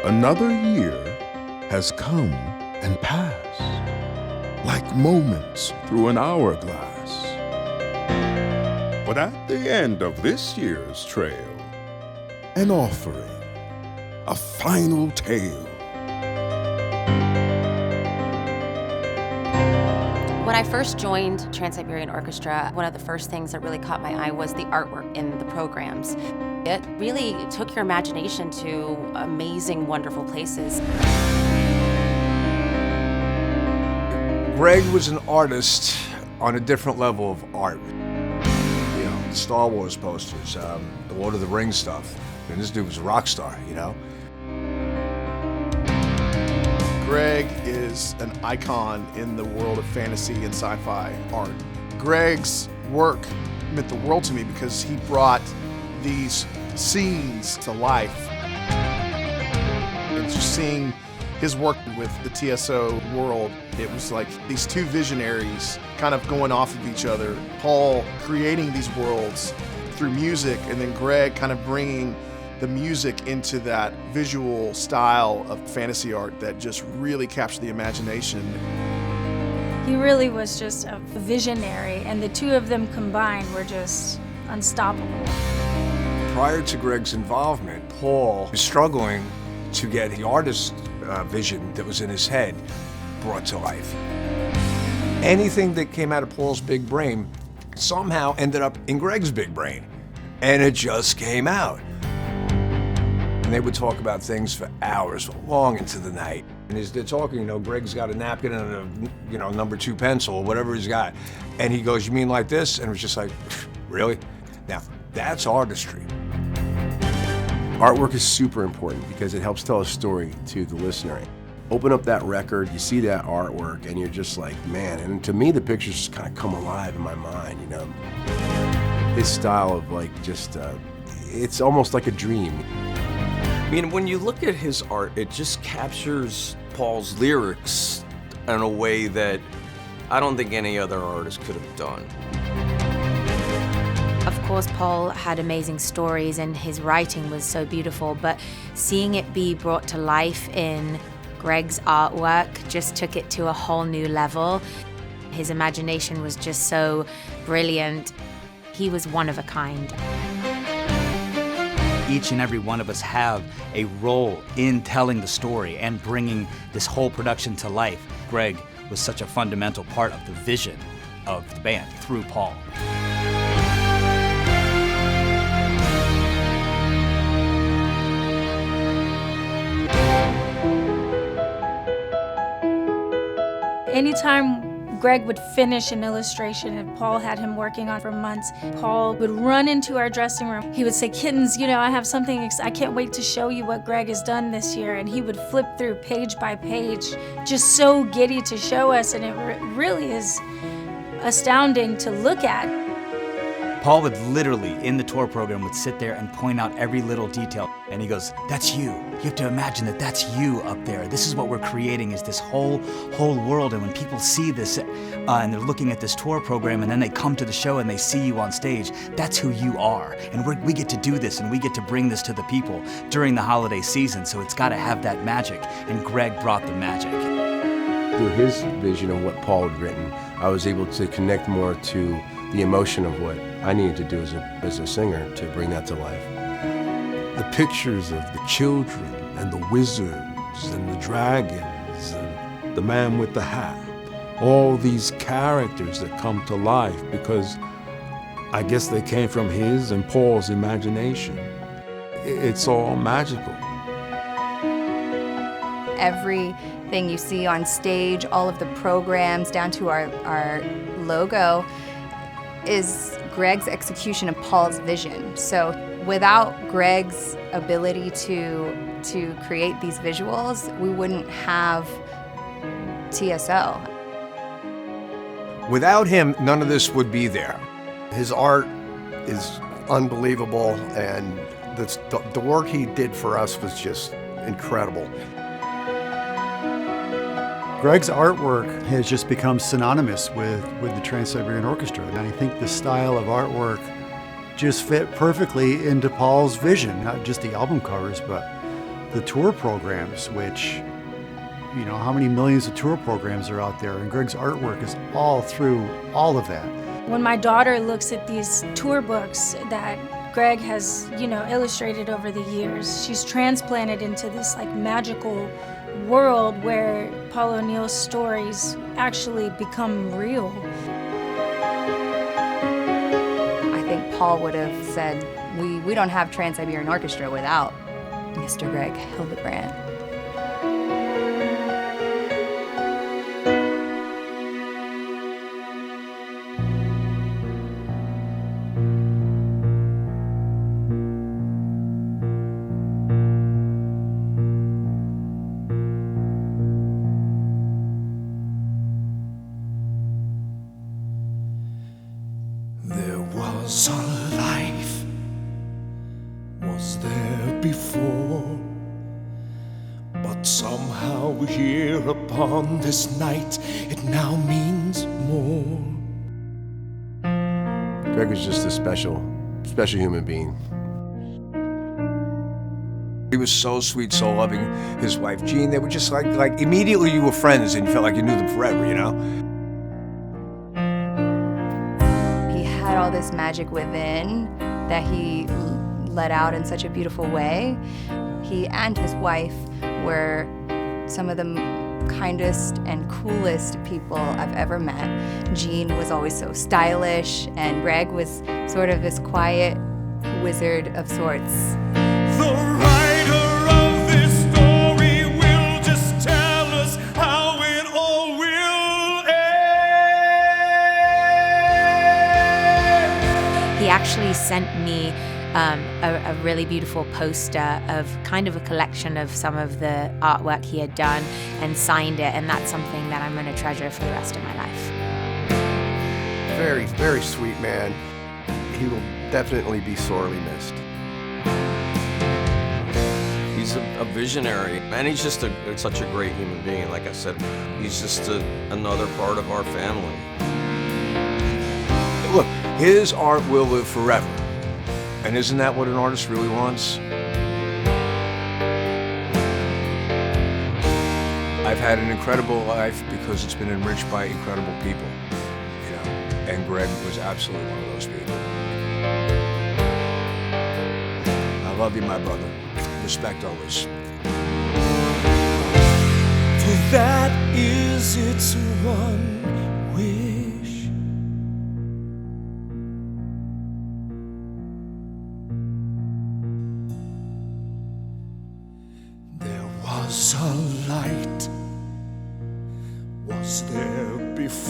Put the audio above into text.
Another year has come and passed, like moments through an hourglass. But at the end of this year's trail, an offering, a final tale. When I first joined Trans-Siberian Orchestra, one of the first things that really caught my eye was the artwork in the programs. It really took your imagination to amazing, wonderful places. Greg was an artist on a different level of art. You know, Star Wars posters, the Lord of the Rings stuff. And this dude was a rock star, you know? Greg is an icon in the world of fantasy and sci-fi art. Greg's work meant the world to me because he brought these scenes to life. And just seeing his work with the TSO world, it was like these two visionaries kind of going off of each other. Paul creating these worlds through music, and then Greg kind of bringing the music into that visual style of fantasy art that just really captured the imagination. He really was just a visionary, and the two of them combined were just unstoppable. Prior to Greg's involvement, Paul was struggling to get the artist's vision that was in his head brought to life. Anything that came out of Paul's big brain somehow ended up in Greg's big brain, and it just came out. And they would talk about things for hours, long into the night. And as they're talking, you know, Greg's got a napkin and a, you know, number 2 pencil or whatever he's got. And he goes, "You mean like this?" And it was just like, really? Now, that's artistry. Artwork is super important because it helps tell a story to the listener. Open up that record, you see that artwork, and you're just like, man. And to me, the pictures just kind of come alive in my mind, you know. His style of like just, it's almost like a dream. I mean, when you look at his art, it just captures Paul's lyrics in a way that I don't think any other artist could have done. Of course, Paul had amazing stories and his writing was so beautiful, but seeing it be brought to life in Greg's artwork just took it to a whole new level. His imagination was just so brilliant. He was one of a kind. Each and every one of us have a role in telling the story and bringing this whole production to life. Greg was such a fundamental part of the vision of the band through Paul. Anytime Greg would finish an illustration and Paul had him working on for months, Paul would run into our dressing room. He would say, "Kittens, you know, I have something, I can't wait to show you what Greg has done this year." And he would flip through page by page, just so giddy to show us, and it really is astounding to look at. Paul would literally, in the tour program, would sit there and point out every little detail. And he goes, "That's you. You have to imagine that that's you up there. This is what we're creating, is this whole world. And when people see this and they're looking at this tour program and then they come to the show and they see you on stage, that's who you are. And we get to do this and we get to bring this to the people during the holiday season. So it's got to have that magic." And Greg brought the magic. Through his vision of what Paul had written, I was able to connect more to the emotion of what I needed to do as a singer to bring that to life. The pictures of the children and the wizards and the dragons and the man with the hat. All these characters that come to life because I guess they came from his and Paul's imagination. It's all magical. Everything you see on stage, all of the programs down to our logo, is Greg's execution of Paul's vision. So without Greg's ability to create these visuals, we wouldn't have TSO. Without him, none of this would be there. His art is unbelievable, and the work he did for us was just incredible. Greg's artwork has just become synonymous with the Trans-Siberian Orchestra, and I think the style of artwork just fit perfectly into Paul's vision, not just the album covers, but the tour programs, which, you know, how many millions of tour programs are out there, and Greg's artwork is all through all of that. When my daughter looks at these tour books that Greg has, you know, illustrated over the years, she's transplanted into this like magical world where Paul O'Neill's stories actually become real. I think Paul would have said, we don't have Trans-Siberian Orchestra without Mr. Greg Hildebrandt. There was a life, was there before, but somehow here upon this night it now means more. Greg was just a special human being. He was so sweet, so loving. His wife, Jean, they were just like immediately you were friends and you felt like you knew them forever, you know? He had all this magic within that he let out in such a beautiful way. He and his wife were some of the kindest and coolest people I've ever met. Jean was always so stylish, and Greg was sort of this quiet wizard of sorts. The writer of this story will just tell us how it all will end. He actually sent me a really beautiful poster of kind of a collection of some of the artwork he had done and signed it, and that's something that I'm going to treasure for the rest of my life. Very, very sweet man. He will definitely be sorely missed. He's a visionary, and he's just such a great human being. Like I said, he's just another part of our family. Look, his art will live forever. And isn't that what an artist really wants? I've had an incredible life because it's been enriched by incredible people, you know, and Greg was absolutely one of those people. I love you, my brother. Respect always. For that is its one wish. There was a light, was there before?